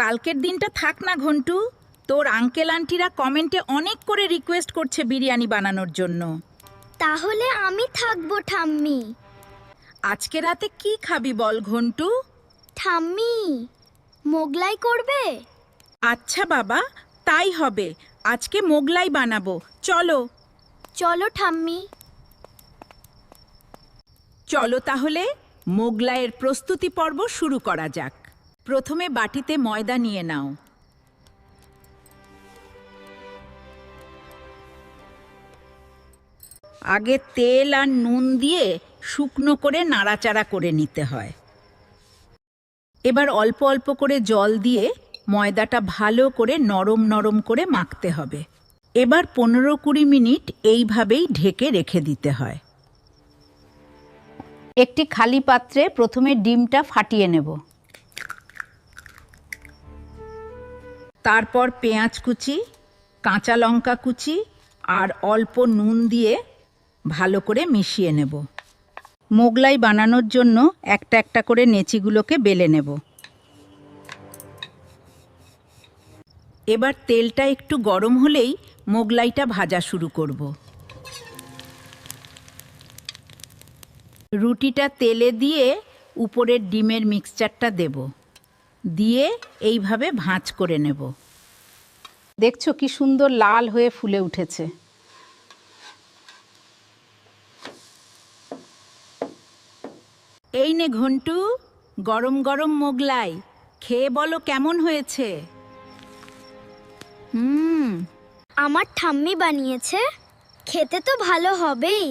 কালকের দিনটা থাক না ঘন্টু, তোর আঙ্কেল আন্টিরা কমেন্টে অনেক করে রিকোয়েস্ট করছে বিরিয়ানি বানানোর জন্য। তাহলে আমি থাকবো ঠাম্মি। আজকে রাতে কি খাবি বল ঘন্টু? ঠাম্মি মোগলাই করবে? আচ্ছা বাবা, তাই হবে। আজকে মোগলাই বানাবো, চলো। চলো ঠাম্মি। চলো তাহলে মোগলাইয়ের প্রস্তুতি পর্ব শুরু করা যাক। প্রথমে বাটিতে ময়দা নিয়ে নাও। আগে তেল আর নুন দিয়ে শুকনো করে নাড়াচাড়া করে নিতে হয়। এবার অল্প অল্প করে জল দিয়ে ময়দাটা ভালো করে নরম নরম করে মাখতে হবে। এবার 15-20 মিনিট এইভাবেই ঢেকে রেখে দিতে হয়। একটি খালি পাত্রে প্রথমে ডিমটা ফাটিয়ে নেব। তারপর পেঁয়াজ কুচি, কাঁচা লঙ্কা কুচি আর অল্প নুন দিয়ে ভালো করে মিশিয়ে নেব। মোগলাই বানানোর জন্য একটা একটা করে নেচিগুলোকে বেলে নেব। এবার তেলটা একটু গরম হলেই মোগলাইটা ভাজা শুরু করব। রুটিটা তেলে দিয়ে উপরের ডিমের মিক্সচারটা দেব, দিয়ে এইভাবে ভাঁজ করে নেব। দেখছো কি সুন্দর লাল হয়ে ফুলে উঠেছে। এই নে ঘন্টু, গরম গরম মোগলাই, খেয়ে বলো কেমন হয়েছে। আমার ঠাম্মি বানিয়েছে, খেতে তো ভালো হবেই।